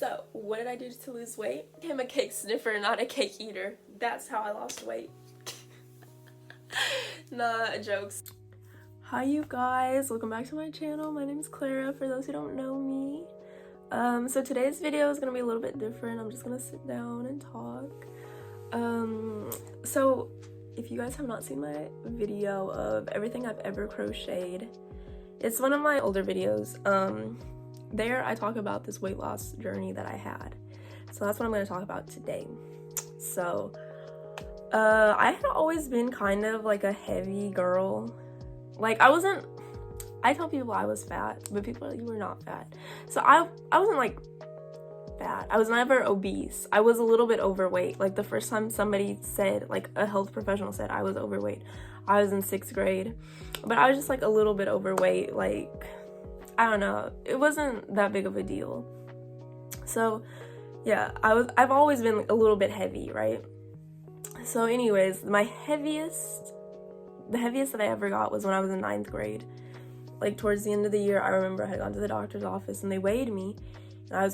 So, what did I do to lose weight? I became a cake sniffer, not a cake eater. That's how I lost weight. Nah, jokes. Hi you guys, welcome back to my channel. My name is Clara, for those who don't know me. So today's video is gonna be a little bit different. I'm just gonna sit down and talk. So if you guys have not seen my video of everything I've ever crocheted, it's one of my older videos. There I talk about this weight loss journey that I had. So that's what I'm gonna talk about today. So I had always been kind of like a heavy girl. Like I tell people I was fat, but people are like, you were not fat. So I wasn't like fat. I was never obese. I was a little bit overweight. Like the first time somebody said, like a health professional said I was overweight, I was in 6th grade. But I was just like a little bit overweight. Like, I don't know. It wasn't that big of a deal. So yeah, I've always been a little bit heavy, right? So anyways, the heaviest that I ever got was when I was in 9th grade. Like towards the end of the year, I remember I had gone to the doctor's office and they weighed me, and I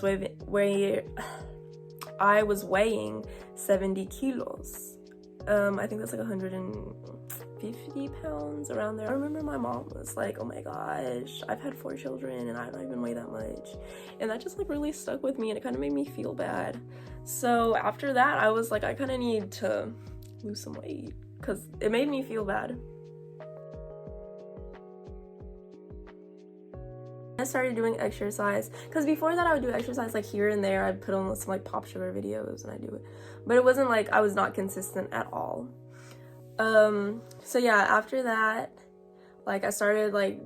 was weighing 70 kilos. I think that's like 150 pounds, around there. I remember my mom was like, oh my gosh, I've had 4 children and I don't even weigh that much. And that just like really stuck with me, and it kind of made me feel bad. So after that, I was like, I kind of need to lose some weight because it made me feel bad. I started doing exercise because before that I would do exercise like here and there. I'd put on some like Pop Sugar videos and I do it, but it wasn't like I was not consistent at all. So yeah, after that, like I started like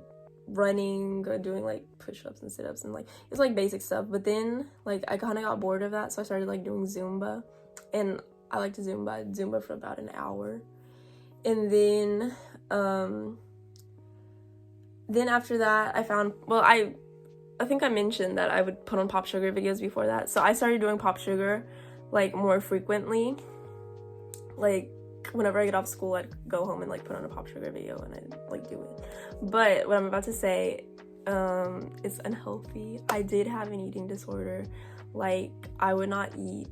running, doing like push-ups and sit-ups, and like it's like basic stuff. But then like I kind of got bored of that, so I started like doing Zumba, and I like to Zumba for about an hour. And then after that I found, well, I think I mentioned that I would put on Pop Sugar videos before that. So I started doing Pop Sugar like more frequently. Like whenever I get off school, I'd go home and like put on a Pop Sugar video and I'd like do it. But what I'm about to say, it's unhealthy. I did have an eating disorder. Like I would not eat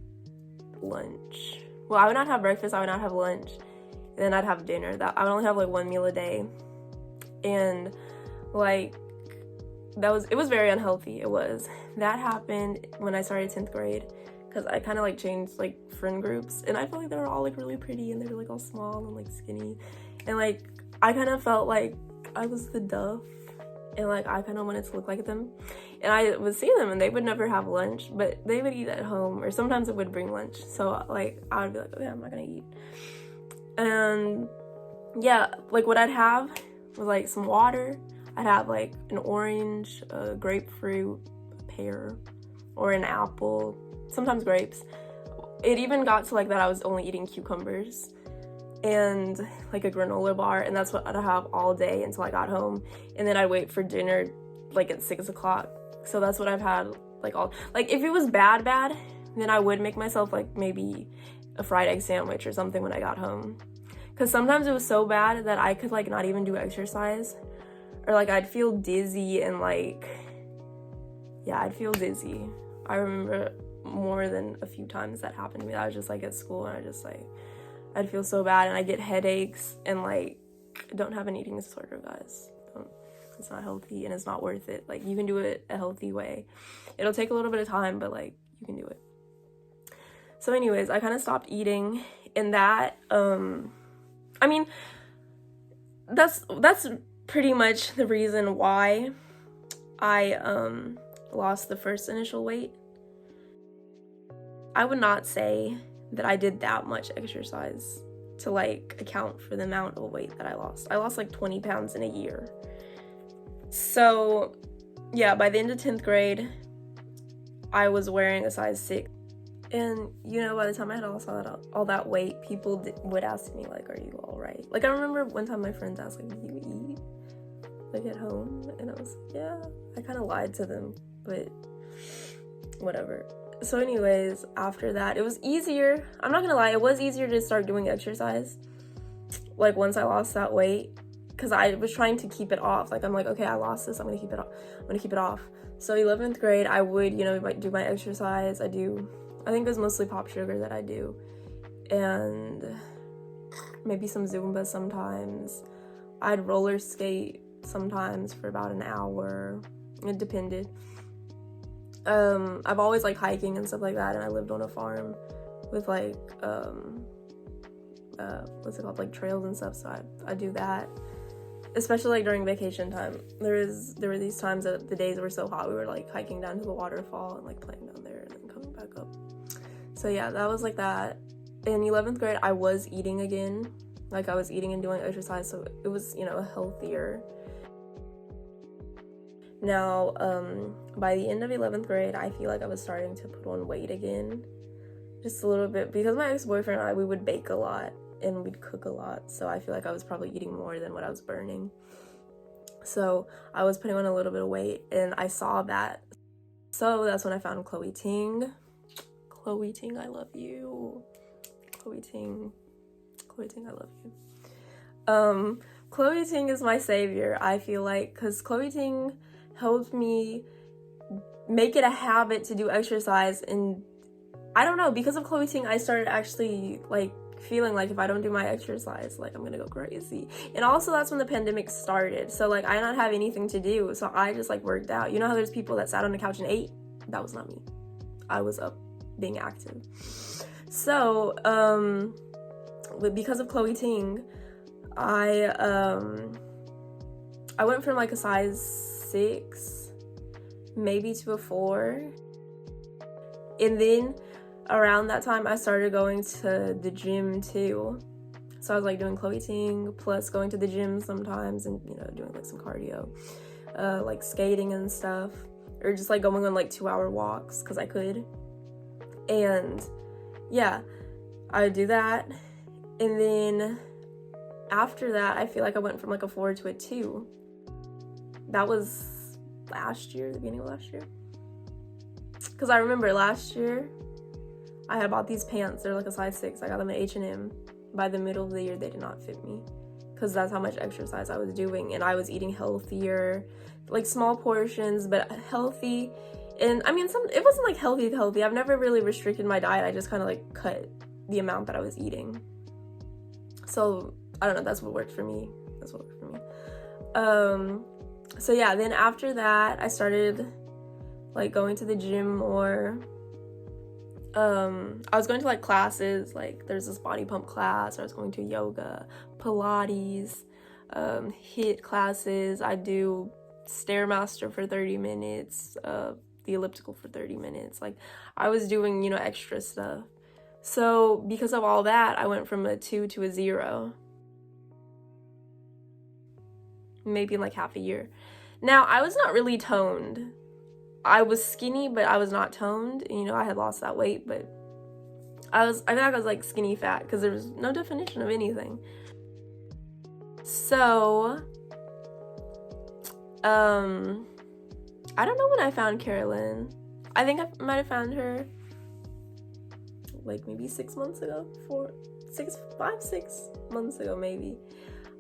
lunch. Well, I would not have breakfast, I would not have lunch, and then I'd have dinner. That I would only have like 1 meal a day. And like it was very unhealthy. It was. That happened when I started 10th grade, because I kind of like changed like friend groups, and I felt like they were all like really pretty and they were like all small and like skinny, and like I kind of felt like I was the duff, and like I kind of wanted to look like them. And I would see them and they would never have lunch, but they would eat at home, or sometimes it would bring lunch. So like I would be like, okay, I'm not gonna eat. And yeah, like what I'd have was like some water. I'd have like an orange, a grapefruit, a pear, or an apple, sometimes grapes. It even got to like that I was only eating cucumbers, and like a granola bar, and that's what I'd have all day until I got home. And then I'd wait for dinner like at 6 o'clock. So that's what I've had like all, like if it was bad, then I would make myself like maybe a fried egg sandwich or something when I got home. Because sometimes it was so bad that I could like not even do exercise, or like I'd feel dizzy, and like, yeah, I'd feel dizzy. I remember more than a few times that happened to me. I was just like at school and I just like, I'd feel so bad and I get headaches, and like, don't have an eating disorder, guys. Don't. It's not healthy and it's not worth it. Like you can do it a healthy way. It'll take a little bit of time, but like you can do it. So anyways, I kind of stopped eating, and that, I mean, that's pretty much the reason why I lost the first initial weight. I would not say that I did that much exercise to like account for the amount of weight that I lost. I lost like 20 pounds in a year. So yeah, by the end of 10th grade, I was wearing a size 6. And you know, by the time I had lost all that weight, people would ask me like, are you all right? Like I remember one time my friends asked like, do you eat like at home? And I was like, yeah. I kind of lied to them, but whatever. So anyways, after that, it was easier. I'm not gonna lie, it was easier to start doing exercise like once I lost that weight, because I was trying to keep it off. Like I'm like, okay, I lost this, I'm gonna keep it off. So 11th grade, I would, you know, do my exercise. I think it was mostly pop sugar that I do, and maybe some Zumba sometimes. I'd roller skate sometimes for about an hour. It depended. I've always liked hiking and stuff like that, and I lived on a farm with like what's it called, like trails and stuff, so I do that, especially like during vacation time. There were these times that the days were so hot we were like hiking down to the waterfall and like playing down there and then coming back up. So yeah, that was like that. In 11th grade, I was eating again. Like, I was eating and doing exercise, so it was, you know, healthier. Now, by the end of 11th grade, I feel like I was starting to put on weight again, just a little bit, because my ex-boyfriend and I, we would bake a lot and we'd cook a lot, so I feel like I was probably eating more than what I was burning. So I was putting on a little bit of weight, and I saw that. So that's when I found Chloe Ting. Chloe Ting, I love you. Chloe Ting, I love you. Chloe Ting is my savior, I feel like, because Chloe Ting helped me make it a habit to do exercise. And I don't know, because of Chloe Ting, I started actually like feeling like if I don't do my exercise, like I'm gonna go crazy. And also that's when the pandemic started, so like I did not have anything to do, so I just like worked out. You know how there's people that sat on the couch and ate? That was not me. I was up being active. So because of Chloe Ting, I went from like a size 6 maybe to a 4, and then around that time I started going to the gym too. So I was like doing Chloe Ting plus going to the gym sometimes, and you know, doing like some cardio, like skating and stuff, or just like going on like 2-hour walks because I could. And yeah, I would do that. And then after that, I feel like I went from like a 4 to a 2. That was last year, the beginning of last year. Because I remember last year, I had bought these pants. They're like a size 6. I got them at H&M. By the middle of the year, they did not fit me, because that's how much exercise I was doing. And I was eating healthier, like small portions, but healthy. And I mean, it wasn't like healthy. I've never really restricted my diet. I just kind of like cut the amount that I was eating. So I don't know, that's what worked for me. So yeah, then after that, I started like going to the gym more. I was going to like classes, like there's this body pump class. I was going to yoga, Pilates, HIIT classes. I do Stairmaster for 30 minutes, the elliptical for 30 minutes. Like I was doing, you know, extra stuff. So because of all that, I went from a 2 to a 0. Maybe in like half a year. Now, I was not really toned. I was skinny, but I was not toned. You know, I had lost that weight, but I feel like I was like skinny fat, because there was no definition of anything. So, I don't know when I found Carolyn. I think I might have found her like maybe 6 months ago, 6 months ago maybe.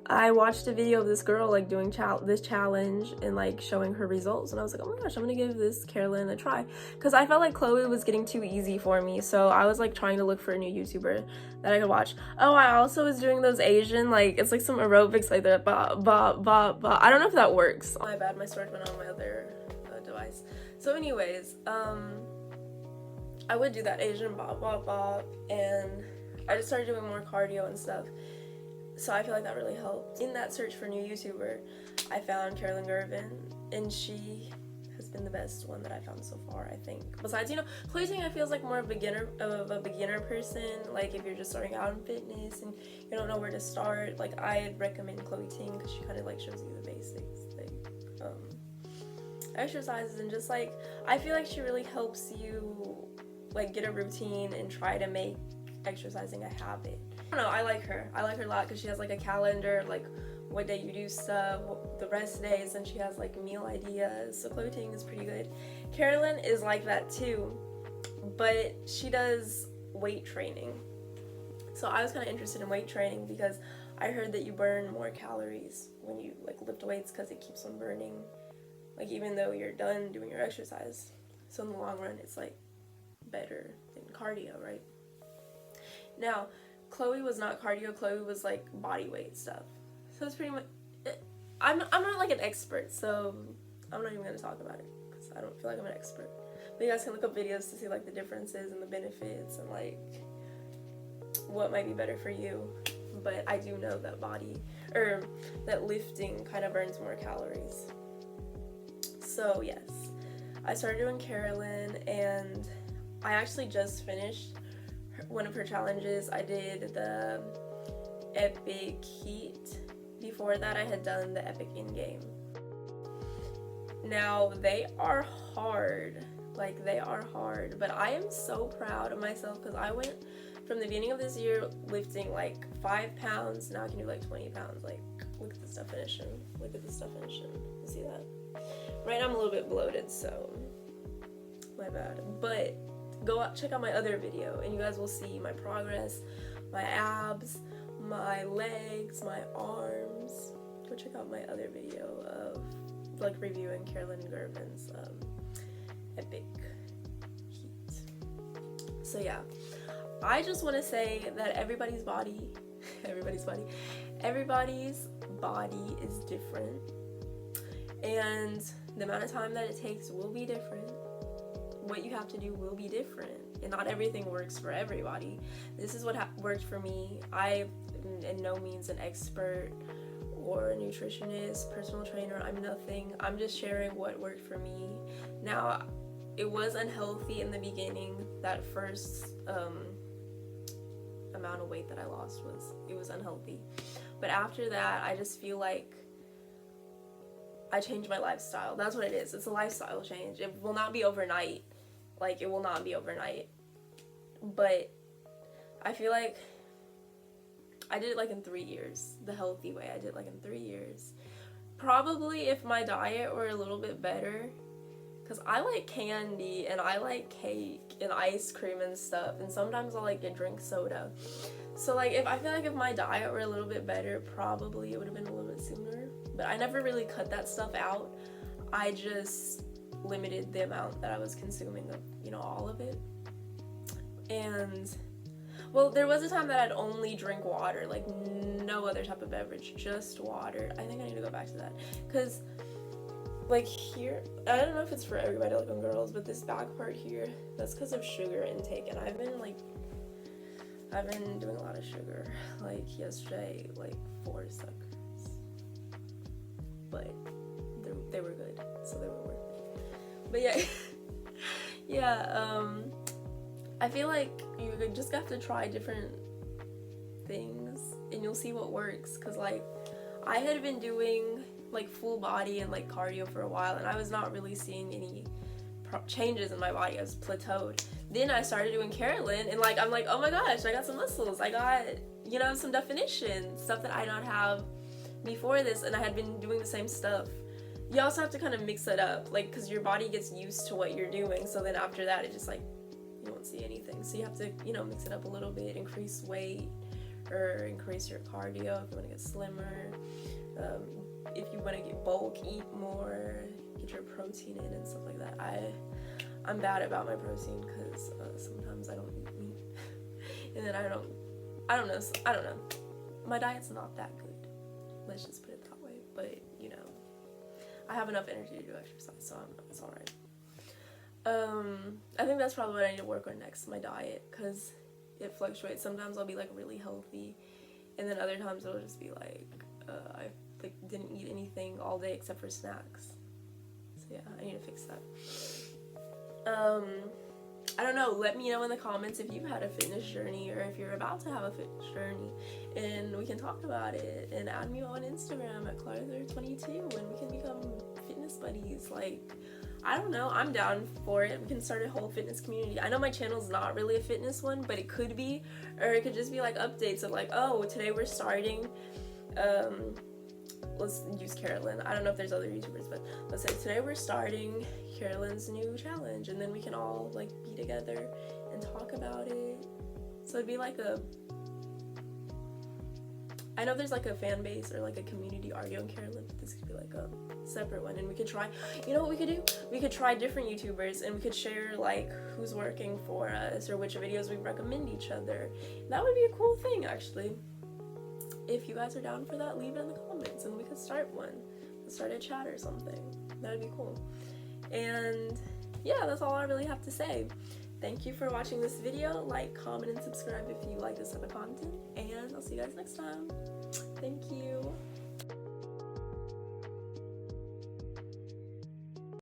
I watched a video of this girl like doing this challenge and like showing her results, and I was like, oh my gosh, I'm gonna give this Carolyn a try, because I felt like Chloe was getting too easy for me. So I was like trying to look for a new YouTuber that I could watch. Oh, I also was doing those Asian, like it's like some aerobics like that, I don't know if that works. My bad, my sword went on my other device. So anyways, I would do that Asian bop, and I just started doing more cardio and stuff. So I feel like that really helped. In that search for new YouTuber, I found Carolyn Gervin, and she has been the best one that I found so far, I think. Besides, you know, Chloe Ting I feel is like more of a beginner person. Like if you're just starting out in fitness and you don't know where to start, like I'd recommend Chloe Ting, because she kind of like shows you the basics, like exercises, and just like I feel like she really helps you like get a routine and try to make exercising a habit. I don't know, I like her a lot, because she has like a calendar, like what day you do stuff, the rest days, and she has like meal ideas. So Chloe Ting is pretty good. Carolyn is like that too, but she does weight training. So I was kind of interested in weight training, because I heard that you burn more calories when you like lift weights, because it keeps on burning like even though you're done doing your exercise. So in the long run, it's like better than cardio, right? Now, Chloe was not cardio. Chloe was like body weight stuff. So it's pretty much. I'm not like an expert, so I'm not even gonna talk about it because I don't feel like I'm an expert. But you guys can look up videos to see like the differences and the benefits and like what might be better for you. But I do know that that lifting kind of burns more calories. So yes, I started doing Carolyn, and I actually just finished one of her challenges. I did the Epic Heat. Before that, I had done the Epic In-Game. Now, they are hard. Like, they are hard. But I am so proud of myself because I went from the beginning of this year lifting like 5 pounds. Now I can do like 20 pounds. Like, look at this definition. Look at this definition. You see that? Right now I'm a little bit bloated, so my bad. But go out, check out my other video, and you guys will see my progress, my abs, my legs, my arms. Go check out my other video of like reviewing Carolyn Gervin's Epic Heat. So yeah, I just want to say that everybody's body is different, and the amount of time that it takes will be different. What you have to do will be different, and not everything works for everybody. This is what worked for me. I am in no means an expert or a nutritionist, personal trainer. I'm nothing. I'm just sharing what worked for me. Now, it was unhealthy in the beginning. That first amount of weight that I lost was unhealthy. But after that, I just feel like I changed my lifestyle. That's what it is. It's a lifestyle change. It will not be overnight. Like, it will not be overnight. But I feel like I did it like in 3 years. The healthy way. I did it like in 3 years. Probably if my diet were a little bit better, because I like candy and I like cake and ice cream and stuff, and sometimes I'll like drink soda. So like I feel like if my diet were a little bit better, probably it would have been a little bit sooner. But I never really cut that stuff out. I just limited the amount that I was consuming of, all of it. And well, there was a time that I'd only drink water, like no other type of beverage, just water. I think I need to go back to that, because like here, I don't know if it's for everybody, like on girls, but this back part here, that's because of sugar intake. And I've been doing a lot of sugar. Like yesterday, like 4 suckers, but they were good, so they were worth it. But yeah, yeah, I feel like you just have to try different things and you'll see what works. Because like I had been doing like full body and like cardio for a while, and I was not really seeing any changes in my body. I was plateaued. Then I started doing Carolyn, and like I'm like, oh my gosh, I got some muscles, I got some definition, stuff that I did not have before this, and I had been doing the same stuff. You also have to kind of mix it up, like, because your body gets used to what you're doing, so then after that it just like you won't see anything. So you have to mix it up a little bit, increase weight or increase your cardio if you want to get slimmer. If you want to get bulk, eat more, get your protein in and stuff like that. I'm bad about my protein because sometimes I don't eat meat, and then I don't know. My diet's not that good. Let's just put it that way. But I have enough energy to do exercise, so it's all right. I think that's probably what I need to work on next, my diet, because it fluctuates. Sometimes I'll be like really healthy, and then other times it'll just be like I didn't eat anything all day except for snacks. So yeah, I need to fix that. I don't know, let me know in the comments if you've had a fitness journey or if you're about to have a fitness journey, and we can talk about it. And add me on Instagram at Clarther22 and we can become fitness buddies. Like, I don't know, I'm down for it. We can start a whole fitness community. I know my channel's not really a fitness one, but it could be, or it could just be like updates of like, oh, today we're starting let's use Carolyn. I don't know if there's other YouTubers, but let's say today we're starting Carolyn's new challenge, and then we can all like be together and talk about it. So it'd be like I know there's like a fan base or like a community Argo and Carolyn, but this could be like a separate one, and we could try, you know what we could do? We could try different YouTubers, and we could share like who's working for us or which videos we recommend each other. That would be a cool thing, actually. If you guys are down for that, leave it in the comments and we could start one. Let's start a chat or something. That would be cool. And yeah, that's all I really have to say. Thank you for watching this video. Like, comment, and subscribe if you like this type of content. And I'll see you guys next time. Thank you.